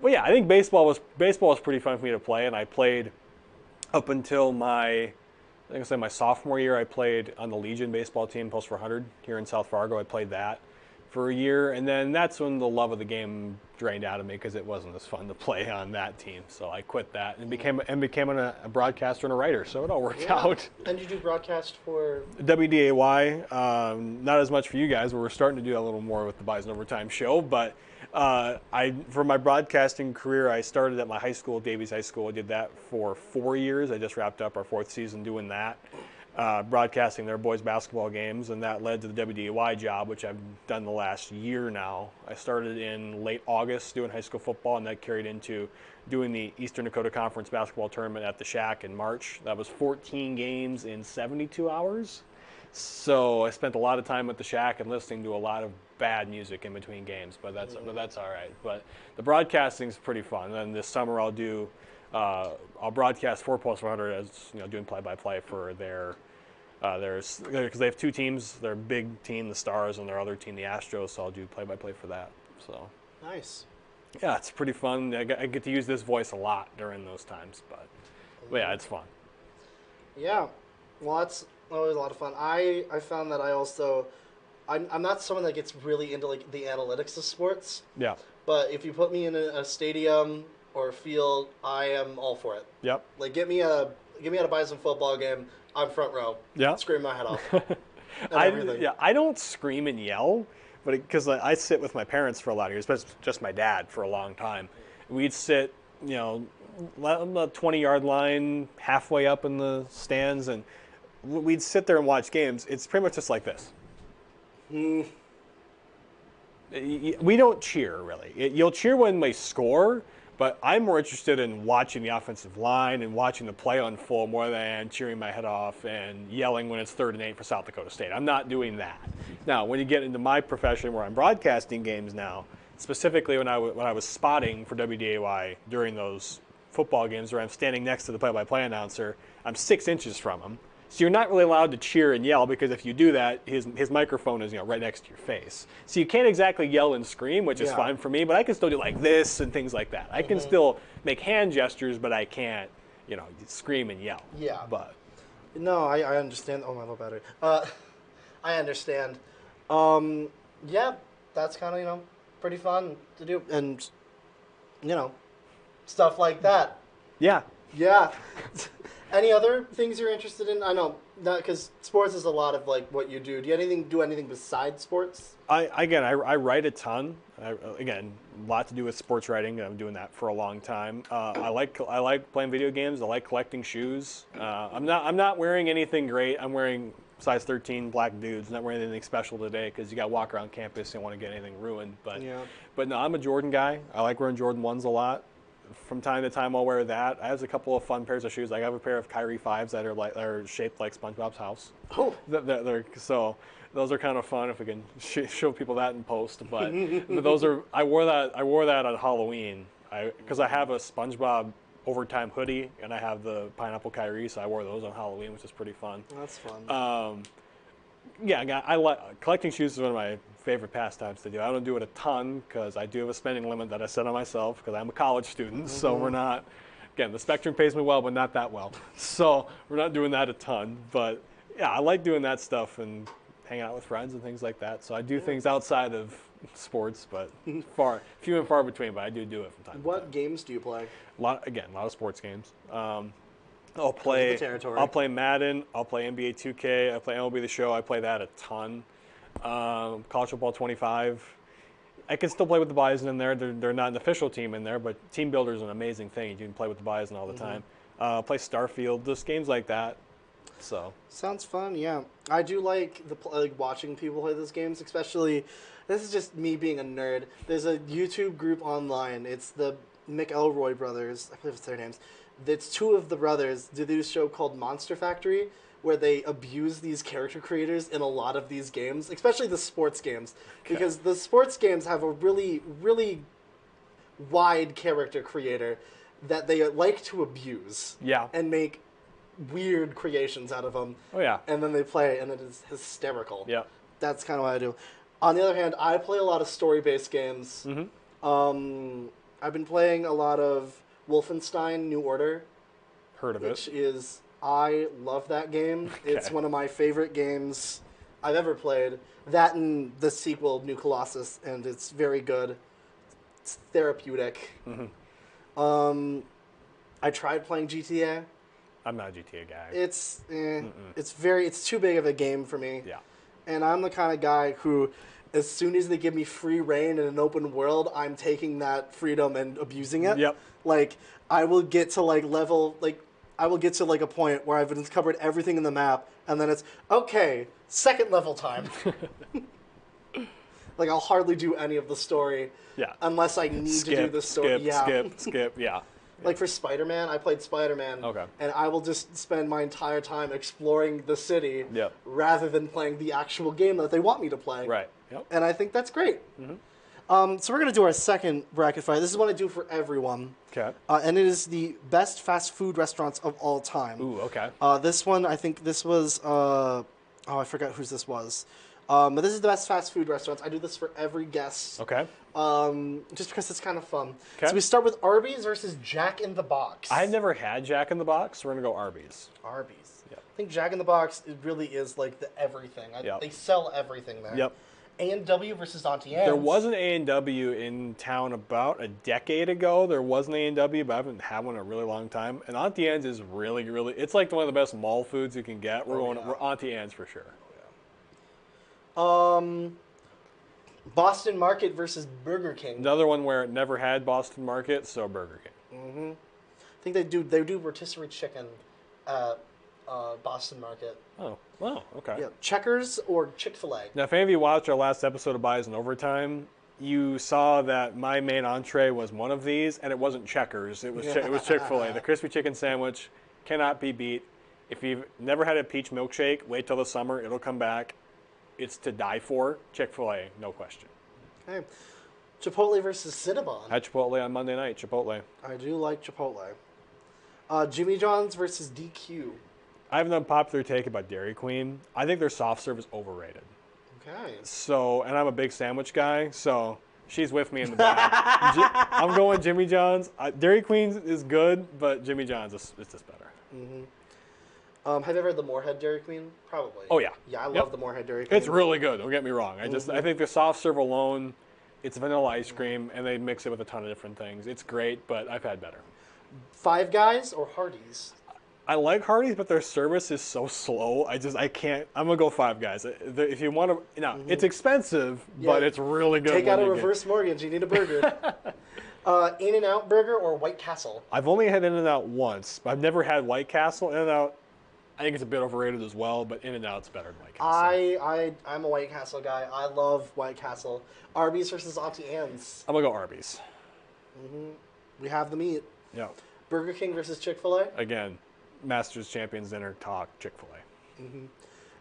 Speaker 2: yeah, I think baseball was pretty fun for me to play, and I played up until my sophomore year. I played on the Legion baseball team, Post 400 here in South Fargo. I played that for a year, and then that's when the love of the game drained out of me because it wasn't as fun to play on that team. So I quit that and became a broadcaster and a writer. So it all worked out.
Speaker 1: And you do broadcast for
Speaker 2: WDAY? Not as much for you guys. We're starting to do a little more with the Bison Overtime show, but. For my broadcasting career, I started at my high school, Davies High School. I did that for 4 years. I just wrapped up our 4th season doing that, broadcasting their boys basketball games, and that led to the WDAY job, which I've done the last year now. I started in late August doing high school football, and that carried into doing the Eastern Dakota Conference basketball tournament at the Shack in March. That was 14 games in 72 hours. So I spent a lot of time at the Shack and listening to a lot of bad music in between games, but that's all right. But the broadcasting is pretty fun. And then this summer I'll broadcast for Post 100 as doing play-by-play for because they have 2 teams, their big team, the Stars, and their other team, the Astros. So I'll do play-by-play for that. So
Speaker 1: nice.
Speaker 2: Yeah, it's pretty fun. I get to use this voice a lot during those times, but yeah, it's fun.
Speaker 1: Yeah, well, that's always a lot of fun. I found that I'm not someone that gets really into like the analytics of sports.
Speaker 2: Yeah.
Speaker 1: But if you put me in a stadium or a field, I am all for it.
Speaker 2: Yep.
Speaker 1: Like get me at a Bison football game, I'm front row.
Speaker 2: Yeah.
Speaker 1: Scream my head off.
Speaker 2: I don't scream and yell, but because I sit with my parents for a lot of years, but just my dad for a long time. We'd sit, on the 20-yard line, halfway up in the stands, and we'd sit there and watch games. It's pretty much just like this. We don't cheer, really. You'll cheer when they score, but I'm more interested in watching the offensive line and watching the play unfold more than I am cheering my head off and yelling when it's 3rd and 8 for South Dakota State. I'm not doing that. Now, when you get into my profession where I'm broadcasting games now, specifically when I was spotting for WDAY during those football games where I'm standing next to the play-by-play announcer, I'm 6 inches from him. So you're not really allowed to cheer and yell because if you do that, his microphone is right next to your face. So you can't exactly yell and scream, which is fine for me, but I can still do like this and things like that. I can still make hand gestures, but I can't, scream and yell.
Speaker 1: Yeah.
Speaker 2: But
Speaker 1: no, I understand. Oh, my low battery. I understand. Yeah, that's kind of pretty fun to do, and stuff like that.
Speaker 2: Yeah.
Speaker 1: Yeah. Any other things you're interested in? I know, not because sports is a lot of like what you do. Do you do anything besides sports?
Speaker 2: I write a ton. Again, a lot to do with sports writing. I'm doing that for a long time. I like playing video games. I like collecting shoes. I'm not wearing anything great. I'm wearing size 13 black dudes. Not wearing anything special today because you got to walk around campus and want to get anything ruined. But no, I'm a Jordan guy. I like wearing Jordan 1s a lot. From time to time, I'll wear that. I have a couple of fun pairs of shoes. I have a pair of Kyrie 5s that are shaped like SpongeBob's house.
Speaker 1: Oh,
Speaker 2: so those are kind of fun if we can show people that in post. But those are I wore that on Halloween because I have a SpongeBob overtime hoodie and I have the pineapple Kyrie, so I wore those on Halloween, which is pretty fun.
Speaker 1: That's fun.
Speaker 2: I like collecting shoes is one of my favorite pastimes to do. I don't do it a ton because I do have a spending limit that I set on myself because I'm a college student. So we're not, again, the Spectrum pays me well, but not that well. So we're not doing that a ton. But yeah, I like doing that stuff and hanging out with friends and things like that. So I do things outside of sports, but few and far between. But I do it from time to time.
Speaker 1: What games do you play?
Speaker 2: A lot of sports games. I'll play Madden. I'll play NBA 2K. I play MLB The Show. I play that a ton. College Football 25. I can still play with the Bison in there. They're not an official team in there, but Team Builder is an amazing thing. You can play with the Bison all the time. Play Starfield, just games like that. So
Speaker 1: sounds fun. Yeah, I do like watching people play those games, especially. This is just me being a nerd. There's a YouTube group online. It's the McElroy brothers. I believe it's their names. It's two of the brothers do this show called Monster Factory, where they abuse these character creators in a lot of these games, especially the sports games, because the sports games have a really, really wide character creator that they like to abuse.
Speaker 2: Yeah.
Speaker 1: And make weird creations out of them.
Speaker 2: Oh, yeah.
Speaker 1: And then they play, and it is hysterical.
Speaker 2: Yeah.
Speaker 1: That's kind of what I do. On the other hand, I play a lot of story-based games. I've been playing a lot of Wolfenstein New Order.
Speaker 2: Heard of it.
Speaker 1: Which is, I love that game. Okay. It's one of my favorite games I've ever played. That and the sequel, New Colossus, and it's very good. It's therapeutic. I tried playing GTA.
Speaker 2: I'm not a GTA guy.
Speaker 1: It's too big of a game for me.
Speaker 2: Yeah.
Speaker 1: And I'm the kind of guy who, as soon as they give me free reign in an open world, I'm taking that freedom and abusing it.
Speaker 2: Yep.
Speaker 1: Like, I will get to a point where I've discovered everything in the map, and then it's, okay, second level time. Like, I'll hardly do any of the story.
Speaker 2: Yeah.
Speaker 1: Unless I need to do the story.
Speaker 2: Skip, yeah.
Speaker 1: Like for Spider-Man, I played Spider-Man.
Speaker 2: Okay.
Speaker 1: And I will just spend my entire time exploring the city rather than playing the actual game that they want me to play.
Speaker 2: Right. Yep.
Speaker 1: And I think that's great. So we're going to do our second bracket fight. This is what I do for everyone.
Speaker 2: Okay.
Speaker 1: And it is the best fast food restaurants of all time.
Speaker 2: Ooh, okay.
Speaker 1: This one, I think this was... I forgot whose this was. But this is the best fast food restaurants. I do this for every guest.
Speaker 2: Okay.
Speaker 1: Just because it's kind of fun.
Speaker 2: Okay.
Speaker 1: So we start with Arby's versus Jack in the Box.
Speaker 2: I've never had Jack in the Box, so we're going to go Arby's.
Speaker 1: Arby's.
Speaker 2: Yep.
Speaker 1: I think Jack in the Box, it really is like the everything. They sell everything there.
Speaker 2: Yep.
Speaker 1: A&W versus Auntie Anne's.
Speaker 2: There was an A&W in town about a decade ago. There was an A&W, but I haven't had one in a really long time. And Auntie Anne's is really, really... It's like one of the best mall foods you can get. We're Auntie Anne's for sure.
Speaker 1: Boston Market versus Burger King.
Speaker 2: Another one where it never had Boston Market, so Burger King.
Speaker 1: I think they do rotisserie chicken at Boston Market.
Speaker 2: Oh, wow, okay.
Speaker 1: Yeah, Checkers or Chick-fil-A.
Speaker 2: Now, if any of you watched our last episode of Bison Overtime, you saw that my main entree was one of these, and it wasn't Checkers. It was Chick-fil-A. The crispy chicken sandwich cannot be beat. If you've never had a peach milkshake, wait till the summer. It'll come back. It's to die for. Chick-fil-A, no question.
Speaker 1: Okay. Chipotle versus Cinnabon.
Speaker 2: Had Chipotle on Monday night. Chipotle.
Speaker 1: I do like Chipotle. Jimmy John's versus DQ.
Speaker 2: I have an unpopular take about Dairy Queen. I think their soft serve is overrated.
Speaker 1: Okay.
Speaker 2: So, and I'm a big sandwich guy, so she's with me in the back. I'm going Jimmy John's. Dairy Queen is good, but Jimmy John's is just better.
Speaker 1: Have you ever had the Moorhead Dairy Queen? Probably.
Speaker 2: Oh, yeah.
Speaker 1: Yeah, I love the Moorhead Dairy Queen.
Speaker 2: It's really good. Don't get me wrong. I think the soft serve alone, it's vanilla ice cream, and they mix it with a ton of different things. It's great, but I've had better.
Speaker 1: Five Guys or Hardee's?
Speaker 2: I like Hardee's, but their service is so slow. I can't. I'm gonna go Five Guys. If you want to, now it's expensive, but it's really good.
Speaker 1: Take out a reverse mortgage. You need a burger. In-N-Out Burger or White Castle?
Speaker 2: I've only had In-N-Out once. I've never had White Castle. In-N-Out, I think it's a bit overrated as well, but In-N-Out's better than White Castle.
Speaker 1: I'm a White Castle guy. I love White Castle. Arby's versus Auntie Anne's.
Speaker 2: I'm gonna go Arby's.
Speaker 1: We have the meat.
Speaker 2: Yeah.
Speaker 1: Burger King versus Chick-fil-A.
Speaker 2: Again, Masters Champions Dinner talk. Chick-fil-A.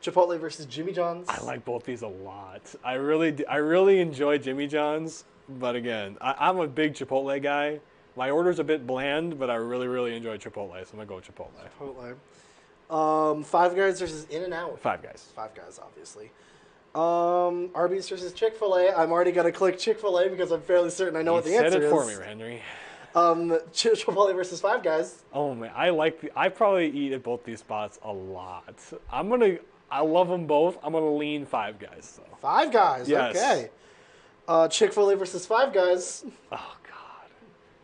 Speaker 1: Chipotle versus Jimmy John's.
Speaker 2: I like both these a lot. I really enjoy Jimmy John's, but again, I'm a big Chipotle guy. My order's a bit bland, but I really enjoy Chipotle, so I'm gonna go Chipotle.
Speaker 1: Five Guys versus In-N-Out.
Speaker 2: Five Guys.
Speaker 1: Five Guys, obviously. Arby's versus Chick-fil-A. I'm already gonna click Chick-fil-A because I'm fairly certain I know what the answer is.
Speaker 2: Said it for me, Henry.
Speaker 1: Chipotle versus Five Guys.
Speaker 2: Oh man, I probably eat at both these spots a lot. I love them both. I'm gonna lean Five Guys though.
Speaker 1: Five Guys.
Speaker 2: Yes.
Speaker 1: Okay. Chick-fil-A versus Five Guys.
Speaker 2: Oh god,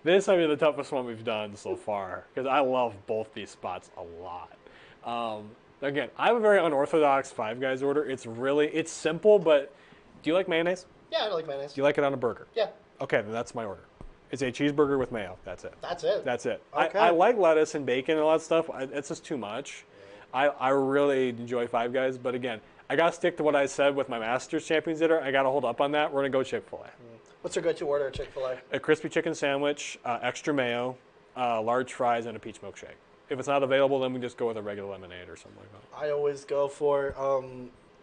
Speaker 2: this might be the toughest one we've done so far because I love both these spots a lot. Again, I have a very unorthodox Five Guys order. It's simple, but do you like mayonnaise?
Speaker 1: Yeah, I like mayonnaise.
Speaker 2: Do you like it on a burger?
Speaker 1: Yeah.
Speaker 2: Okay, then that's my order. It's a cheeseburger with mayo. That's it.
Speaker 1: That's it.
Speaker 2: That's it.
Speaker 1: Okay.
Speaker 2: I like lettuce and bacon and all that stuff. It's just too much. I really enjoy Five Guys, but again, I got to stick to what I said with my Masters Champions dinner. I got to hold up on that. We're going to go Chick-fil-A.
Speaker 1: What's your go-to order at Chick-fil-A?
Speaker 2: A crispy chicken sandwich, extra mayo, large fries, and a peach milkshake. If it's not available, then we just go with a regular lemonade or something like that.
Speaker 1: I always go for,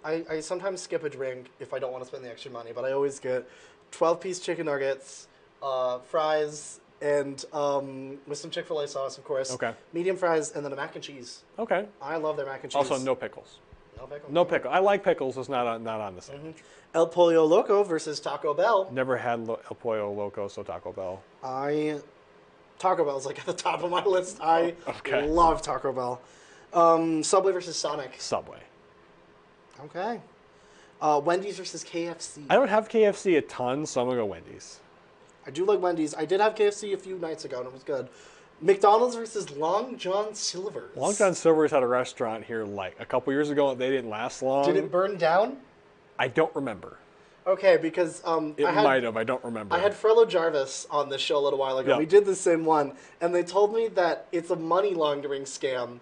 Speaker 1: I sometimes skip a drink if I don't want to spend the extra money, but I always get 12-piece chicken nuggets, fries, and with some Chick-fil-A sauce, of course.
Speaker 2: Okay.
Speaker 1: Medium fries, and then a mac and cheese.
Speaker 2: Okay.
Speaker 1: I love their mac and cheese.
Speaker 2: Also, no pickles.
Speaker 1: No pickles.
Speaker 2: No pickle. I like pickles. It's not on the sandwich.
Speaker 1: El Pollo Loco versus Taco Bell.
Speaker 2: Never had El Pollo Loco, so Taco Bell.
Speaker 1: Taco Bell's like at the top of my list. I love Taco Bell. Subway versus Sonic.
Speaker 2: Subway.
Speaker 1: Okay. Wendy's versus KFC.
Speaker 2: I don't have KFC a ton, so I'm going to go Wendy's.
Speaker 1: I do like Wendy's. I did have KFC a few nights ago, and it was good. McDonald's versus Long John Silver's.
Speaker 2: Long John Silver's had a restaurant here like a couple years ago. They didn't last long.
Speaker 1: Did it burn down?
Speaker 2: I don't remember.
Speaker 1: Okay, because
Speaker 2: might have. I don't remember.
Speaker 1: I had Frello Jarvis on this show a little while ago.
Speaker 2: Yep.
Speaker 1: We did the same one, and they told me that it's a money laundering scam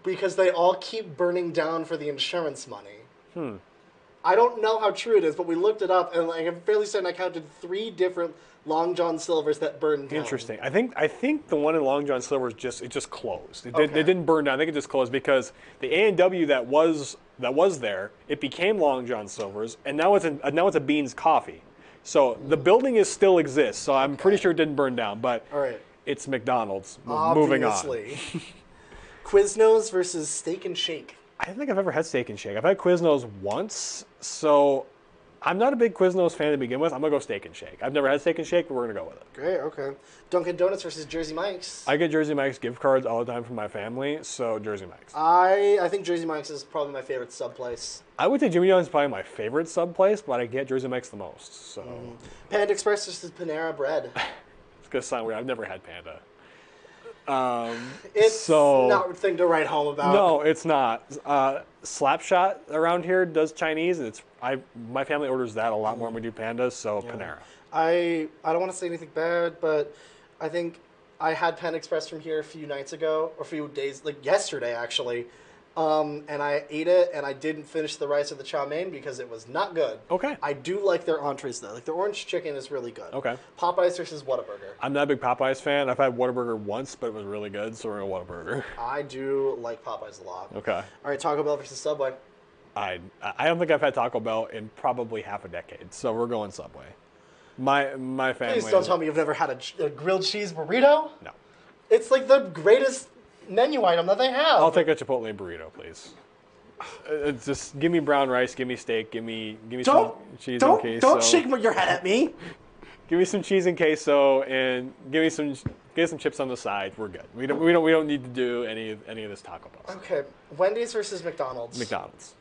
Speaker 1: because they all keep burning down for the insurance money. I don't know how true it is, but we looked it up, and like, I'm fairly certain I counted 3 different Long John Silver's that burned down.
Speaker 2: Interesting. I think the one in Long John Silver's just closed. They didn't burn down. I think it just closed because the A&W that was there, it became Long John Silver's, and now it's a Beans Coffee. So the building still exists. So I'm pretty sure it didn't burn down, but it's McDonald's. Moving on.
Speaker 1: Quiznos versus Steak and Shake.
Speaker 2: I don't think I've ever had Steak and Shake. I've had Quiznos once, so I'm not a big Quiznos fan to begin with. I'm going to go Steak and Shake. I've never had Steak and Shake, but we're going to go with it.
Speaker 1: Great, okay. Dunkin' Donuts versus Jersey Mike's.
Speaker 2: I get Jersey Mike's gift cards all the time from my family, so Jersey Mike's.
Speaker 1: I think Jersey Mike's is probably my favorite sub place.
Speaker 2: I would say Jimmy John's is probably my favorite sub place, but I get Jersey Mike's the most. So.
Speaker 1: Panda Express versus Panera Bread.
Speaker 2: It's going to sound weird. I've never had Panda.
Speaker 1: It's not a thing to write home about.
Speaker 2: No, it's not. Slapshot around here does Chinese, and my family orders that a lot more than we do Pandas, so Panera.
Speaker 1: I don't want to say anything bad, but I think I had Panda Express from here a few nights ago, or a few days, like yesterday actually, and I ate it, and I didn't finish the rice or the chow mein because it was not good.
Speaker 2: Okay.
Speaker 1: I do like their entrees though. Like their orange chicken is really good.
Speaker 2: Okay.
Speaker 1: Popeyes versus Whataburger.
Speaker 2: I'm not a big Popeyes fan. I've had Whataburger once, but it was really good, so we're going to Whataburger.
Speaker 1: I do like Popeyes a lot.
Speaker 2: Okay.
Speaker 1: All right, Taco Bell versus Subway.
Speaker 2: I don't think I've had Taco Bell in probably half a decade, so we're going Subway. My family.
Speaker 1: Please don't tell me you've never had a grilled cheese burrito.
Speaker 2: No.
Speaker 1: It's like the greatest menu item that they have.
Speaker 2: I'll take a Chipotle burrito, please. Just give me brown rice, give me steak, give me some cheese and queso.
Speaker 1: Don't shake your head at me.
Speaker 2: Give me some cheese and queso, and give me some chips on the side. We're good. We don't need to do any of this Taco Bell.
Speaker 1: Okay, Wendy's versus McDonald's.
Speaker 2: McDonald's.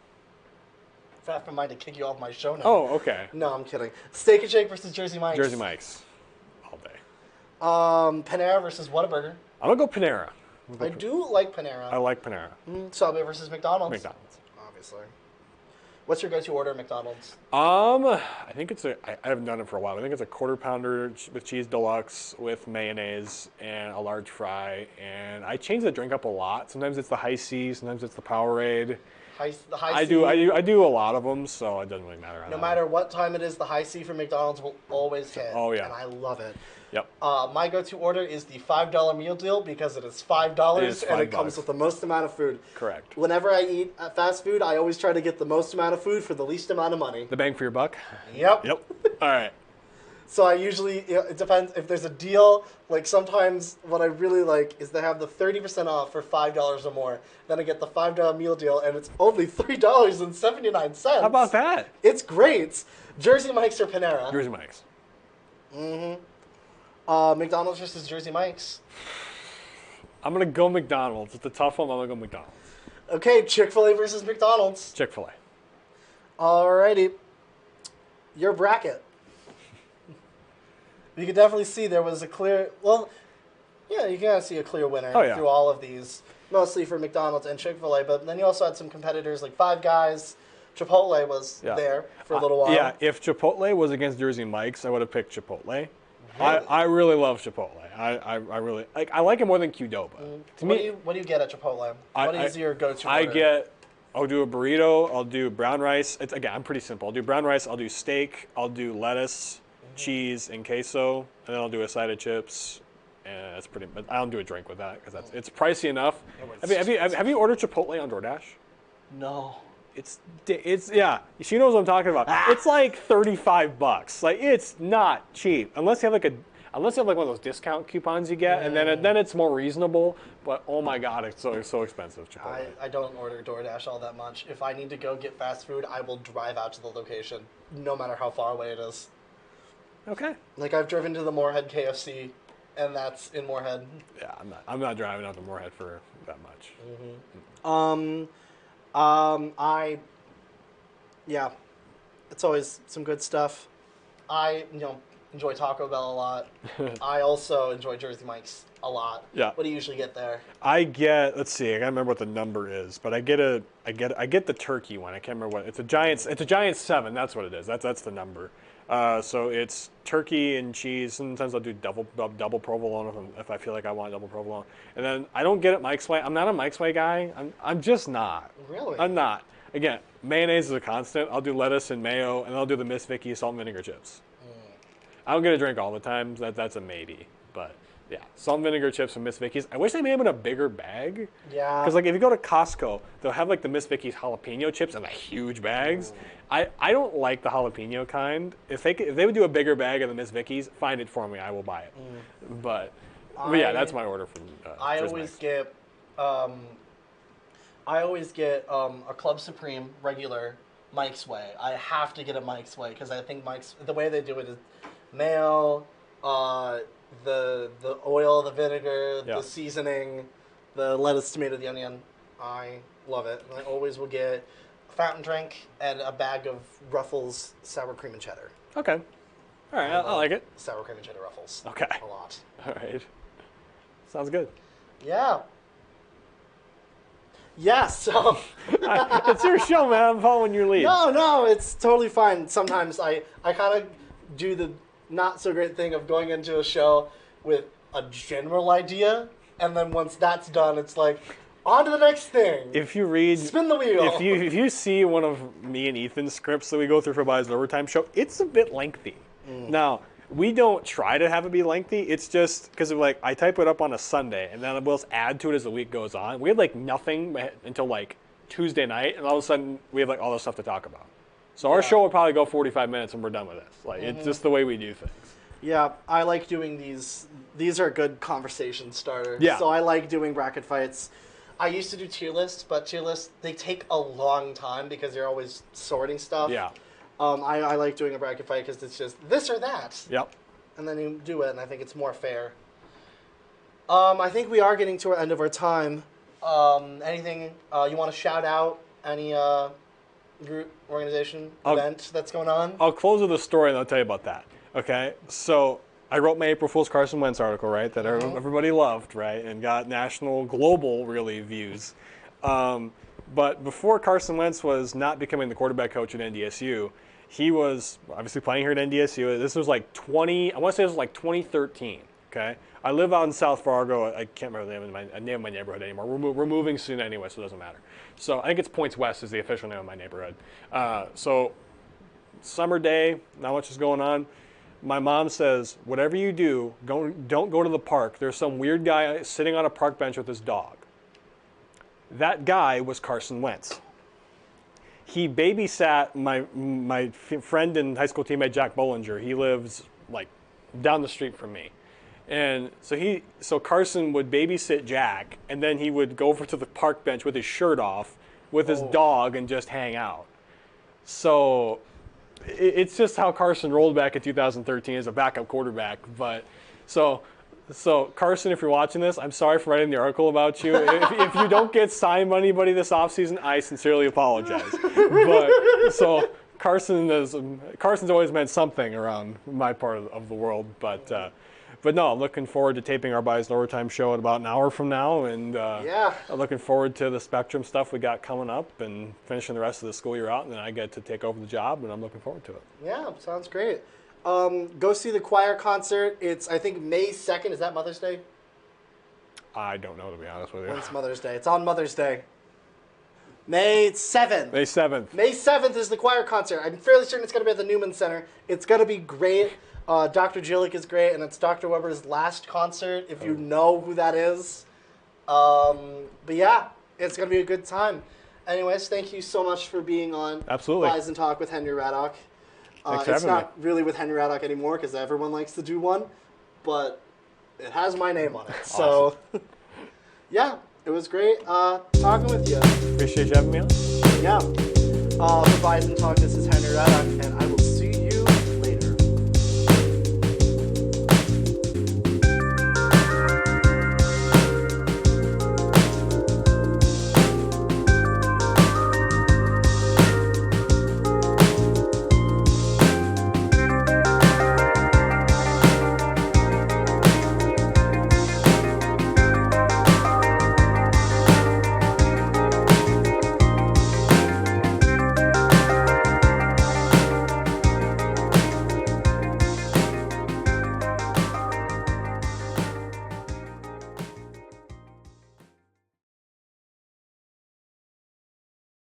Speaker 1: I have in mind to kick you off my show now.
Speaker 2: Oh, okay.
Speaker 1: No, I'm kidding. Steak and Shake versus Jersey Mike's.
Speaker 2: Jersey Mike's, all day.
Speaker 1: Panera versus Whataburger.
Speaker 2: I'm gonna go Panera.
Speaker 1: I do like Panera.
Speaker 2: I like Panera.
Speaker 1: Subway versus McDonald's.
Speaker 2: McDonald's.
Speaker 1: Obviously. What's your go-to order at McDonald's?
Speaker 2: I think it's I haven't done it for a while. I think it's a quarter pounder with cheese deluxe with mayonnaise and a large fry. And I change the drink up a lot. Sometimes it's the High C, sometimes it's the Powerade.
Speaker 1: The high
Speaker 2: I
Speaker 1: C.
Speaker 2: I do a lot of them, so it doesn't really matter.
Speaker 1: No matter what time it is, the High C from McDonald's will always hit.
Speaker 2: Oh yeah.
Speaker 1: And I love it.
Speaker 2: Yep.
Speaker 1: My go-to order is the $5 meal deal because it is $5 and it comes with the most amount of food.
Speaker 2: Correct.
Speaker 1: Whenever I eat at fast food, I always try to get the most amount of food for the least amount of money.
Speaker 2: The bang for your buck?
Speaker 1: Yep.
Speaker 2: Yep. All right.
Speaker 1: So I usually, it depends, if there's a deal, like sometimes what I really like is they have the 30% off for $5 or more. Then I get the $5 meal deal and it's only $3.79.
Speaker 2: How about that?
Speaker 1: It's great. Jersey Mike's or Panera?
Speaker 2: Jersey Mike's.
Speaker 1: McDonald's versus Jersey Mike's.
Speaker 2: I'm going to go McDonald's. It's a tough one. I'm going to go McDonald's.
Speaker 1: Okay, Chick-fil-A versus McDonald's.
Speaker 2: Chick-fil-A.
Speaker 1: Alrighty. Your bracket. You can definitely see there was a clear, well, yeah, you can kind of see a clear winner through all of these, mostly for McDonald's and Chick-fil-A, but then you also had some competitors like Five Guys. Chipotle was there for a little while.
Speaker 2: Yeah, if Chipotle was against Jersey Mike's, I would have picked Chipotle.
Speaker 1: Really?
Speaker 2: I really love Chipotle. I really I like it more than Qdoba. To me,
Speaker 1: what do you get at Chipotle? What is your go-to order?
Speaker 2: I'll do a burrito. I'll do brown rice. Again, I'm pretty simple. I'll do brown rice. I'll do steak. I'll do lettuce, cheese, and queso, and then I'll do a side of chips. And that's pretty. But I don't do a drink with that because it's pricey enough. Have you ordered Chipotle on DoorDash?
Speaker 1: No.
Speaker 2: It's yeah. She knows what I'm talking about. It's like $35. Like it's not cheap unless you have one of those discount coupons you get, and then it's more reasonable. But oh my God, it's so expensive. Chipotle.
Speaker 1: I don't order DoorDash all that much. If I need to go get fast food, I will drive out to the location, no matter how far away it is.
Speaker 2: Okay.
Speaker 1: Like I've driven to the Moorhead KFC, and that's in Moorhead.
Speaker 2: Yeah, I'm not driving out to Moorhead for that much.
Speaker 1: Yeah, it's always some good stuff. I enjoy Taco Bell a lot. I also enjoy Jersey Mike's a lot.
Speaker 2: Yeah.
Speaker 1: What do you usually get there?
Speaker 2: Let's see, I gotta remember what the number is, but I get the turkey one. I can't remember what it's a giant 7. That's what it is. That's the number. So it's turkey and cheese. Sometimes I'll do double provolone if I feel like I want double provolone. And then I don't get it Mike's Way. I'm not a Mike's Way guy. I'm just not.
Speaker 1: Really?
Speaker 2: I'm not. Again, mayonnaise is a constant. I'll do lettuce and mayo, and I'll do the Miss Vicky's salt and vinegar chips. I don't get a drink all the time. That's a maybe. But yeah, salt and vinegar chips from Miss Vicky's. I wish they made them in a bigger bag.
Speaker 1: Yeah.
Speaker 2: Because like if you go to Costco, they'll have like the Miss Vicky's jalapeno chips in the huge bags. I don't like the jalapeno kind. If they would do a bigger bag of the Miss Vicky's, find it for me. I will buy it. But yeah, that's my order from.
Speaker 1: I always get a Club Supreme regular Mike's Way. I have to get a Mike's Way because I think the way they do it is mayo, the oil, the vinegar, the seasoning, the lettuce, tomato, the onion. I love it. I always will get a fountain drink and a bag of Ruffles sour cream and cheddar.
Speaker 2: Okay. All right, I like it.
Speaker 1: Sour cream and cheddar Ruffles.
Speaker 2: Okay.
Speaker 1: A lot.
Speaker 2: All right. Sounds good.
Speaker 1: Yeah. Yeah, so...
Speaker 2: It's your show, man. I'm following your lead.
Speaker 1: No, it's totally fine. Sometimes I kind of do the not so great thing of going into a show with a general idea, and then once that's done, it's like, on to the next thing.
Speaker 2: If you read...
Speaker 1: Spin the wheel.
Speaker 2: If you see one of me and Ethan's scripts that we go through for Bison Overtime show, it's a bit lengthy. Now, we don't try to have it be lengthy. It's just because like I type it up on a Sunday, and then we'll add to it as the week goes on. We had like nothing until like Tuesday night, and all of a sudden we have like all this stuff to talk about. So our show will probably go 45 minutes and we're done with this. Like, it's just the way we do things.
Speaker 1: Yeah, I like doing these. These are a good conversation starters.
Speaker 2: Yeah.
Speaker 1: So I like doing bracket fights. I used to do tier lists, but tier lists, they take a long time because you're always sorting stuff.
Speaker 2: Yeah.
Speaker 1: I like doing a bracket fight because it's just this or that.
Speaker 2: Yep.
Speaker 1: And then you do it, and I think it's more fair. I think we are getting to our end of our time. Anything you want to shout out? Any group, organization, event that's going on?
Speaker 2: I'll close with a story and I'll tell you about that. Okay? So I wrote my April Fool's Carson Wentz article, right, that everybody loved, right, and got national, global, really, views. But before Carson Wentz was not becoming the quarterback coach at NDSU, he was obviously playing here at NDSU. This was like I want to say it was like 2013, okay? I live out in South Fargo. I can't remember the name of my neighborhood anymore. We're moving soon anyway, so it doesn't matter. So I think it's Points West is the official name of my neighborhood. So summer day, not much is going on. My mom says, whatever you do, don't go to the park. There's some weird guy sitting on a park bench with his dog. That guy was Carson Wentz. He babysat my friend and high school teammate Jack Bollinger. He lives like down the street from me. And so Carson would babysit Jack, and then he would go over to the park bench with his shirt off with his dog and just hang out. So it's just how Carson rolled back in 2013 as a backup quarterback. But so Carson, if you're watching this, I'm sorry for writing the article about you. If you don't get signed by anybody this offseason, I sincerely apologize. But so Carson's always meant something around my part of the world. But no, I'm looking forward to taping our Bison Overtime show in about an hour from now, and I'm looking forward to the Spectrum stuff we got coming up and finishing the rest of the school year out, and then I get to take over the job, and I'm looking forward to it.
Speaker 1: Yeah, sounds great. Go see the choir concert. It's, I think, May 2nd. Is that Mother's Day?
Speaker 2: I don't know, to be honest with you.
Speaker 1: When's Mother's Day? It's on Mother's Day. May 7th.
Speaker 2: May 7th.
Speaker 1: May 7th is the choir concert. I'm fairly certain it's going to be at the Newman Center. It's going to be great. Dr. Jillick is great, and it's Dr. Weber's last concert, if you know who that is. But yeah, it's going to be a good time. Anyways, thank you so much for being on Bison Talk with Henry Raddock. It's not really with Henry Raddock anymore because everyone likes to do one, but it has my name on it.
Speaker 2: Awesome.
Speaker 1: So, yeah, it was great talking with you.
Speaker 2: Appreciate you having me on.
Speaker 1: Yeah. For Bison Talk, this is Henry Raddock, and I will